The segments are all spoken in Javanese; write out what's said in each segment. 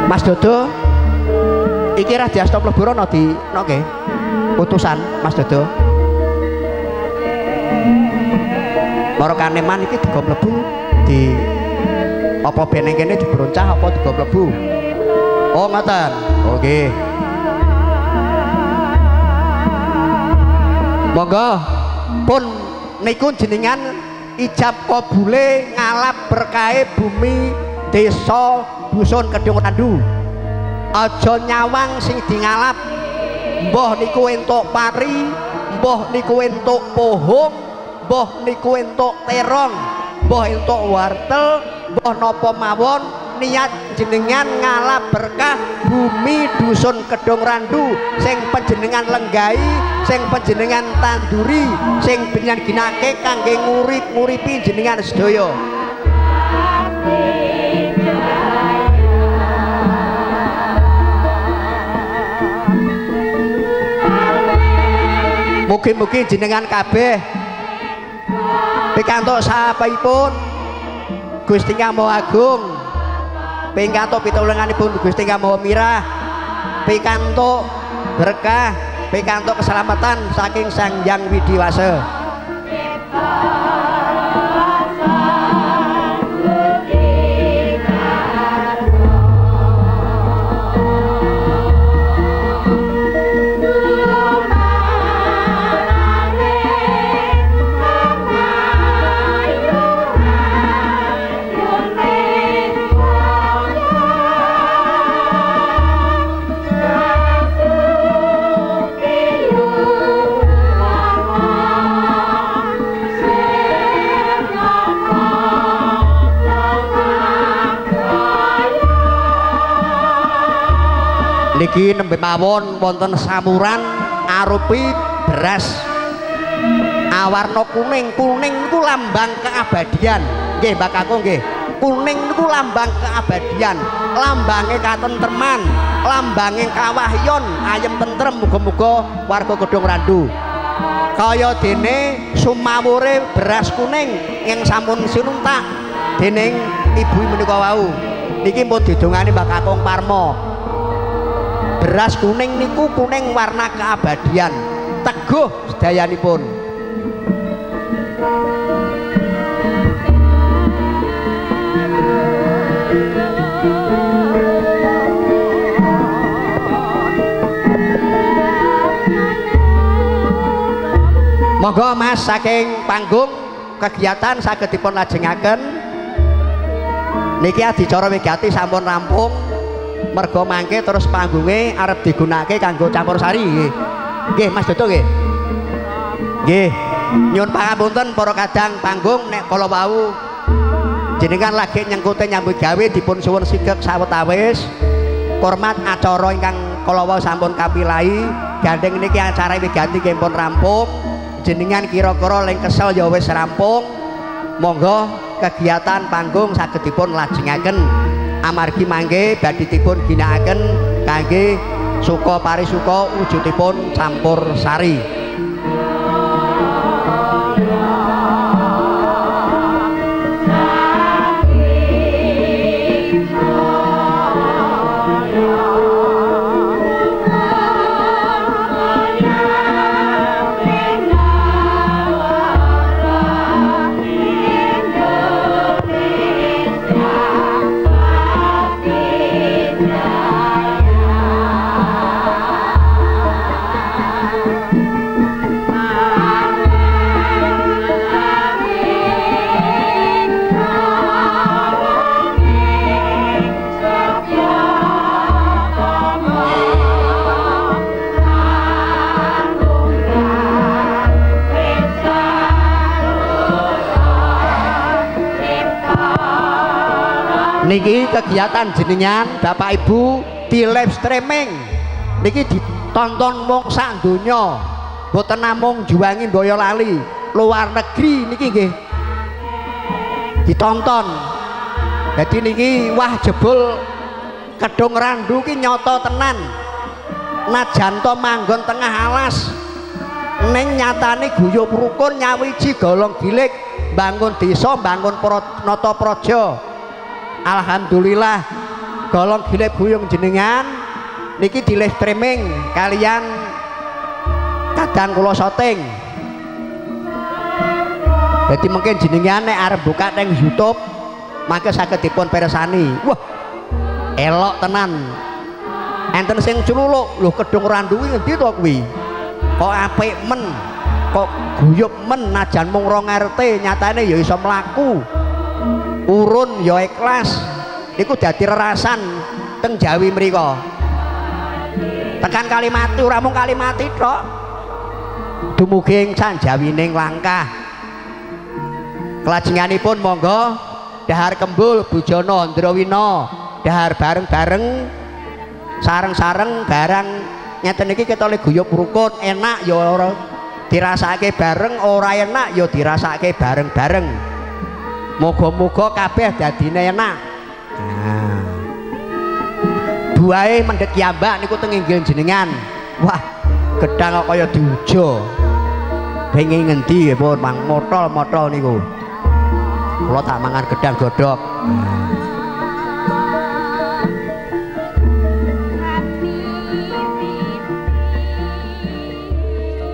Mas Dodo iki ra diasta mlebu rono di nggih utusan Mas Dodo para kaneman iki digo mlebu di apa beneng kene dibroncah apa digo mlebu oh ngoten oke monggo pun niku jenengan ijab kabule ngalap berkahe bumi desa dusun Kedung Randu aja nyawang sing dingalap mbah niku entuk pari mbah niku entuk pohong mbah niku entuk terong mbah entuk wortel mbah napa mawon niat jenengan ngalap berkah bumi dusun Kedung Randu sing panjenengan lenggahi sing panjenengan tanduri sing panjenengan ginake kangge nguripi jenengan sedaya mugi-mugi jenengan kabeh pikantuk sahabaipun Gusti Kang Maha Agung pikantuk pitulunganipun Gusti Kang Maha Mirah pikantuk berkah pikantuk keselamatan saking Sang Hyang Widiwasa niki nembe mawon wonten samuran arupi beras awarna kuning niku lambang keabadian nggih Mbak Kakung nggih kuning niku lambang keabadian lambange katentreman lambange kawahyon ayem tentrem muga-muga warga Kedung Randu kaya dene sumawure beras kuning yang sampun sinuntak dening ibu menika wau niki pun didongani Mbak Kakung Parmo beras kuning niku kuning warna keabadian teguh sedayanipun monggo Mas saking panggung kegiatan saged dipun lajengaken niki adicara wigati sampun rampung mergo mangke terus panggunge arep digunakake kanggo campursari nggih. Nggih Mas Dodo nggih. Nggih. Nyuwun pangapunten para kadang panggung nek kala wau jenengan lagi nyengkute nyambut gawe dipun suwun sigek sawetawis. Hormat acara ingkang kala wau sampun kapilahi gandeng niki acara wigati nggih pun rampung. Jenengan kira-kira ling kesel ya wis rampung. Monggo kegiatan panggung saged dipun lajengaken. Amargi mangke badhe dipun ginakaken kangge suka parisuka wujudipun campur sari. Niki kegiatan jenengan Bapak Ibu di live streaming niki ditonton wong sak donya boten namung juwangi Boyolali luar negeri niki nggih ditonton jadi niki wah jebul Kedung Randu ki nyoto tenan najanto manggon tengah alas ning nyatane guyub rukun nyawiji golong gilik bangun desa bangun nata praja. Alhamdulillah golong gilik guyung jenengan niki di live streaming kalian kadang kula syuting. Jadi mungkin jenengan nek arep buka teng YouTube maka saged dipun pirsani. Wah, elok tenan. Enten sing cululuk, lho kedung randuwi ngendi to kuwi? Kok apik men, kok guyub men najan mung 2 RT nyatane ya iso mlaku. Urun ya ikhlas. Iku dadi rerasan teng Jawi mriko. Tekan Kalimati ora mung Kalimati tok. Dumugi ing sanjawining langkah. Kelajenganipun monggo dahar kembul Bujana Ndrawina dahar bareng-bareng sareng-sareng barang ngeten iki kita le guyub rukun enak ya ora dirasake bareng ora enak ya dirasake bareng-bareng. Moga-moga kabeh dadine enak. Nah. Buahe mendhet kiambak niku teng inggil jenengan. Wah, gedang kok kaya diuja. Pengen ngendi nggih pun Mang motol-motol niku. Kula tak mangan gedang godhog.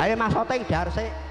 Ayo Mas Oteng dar sik.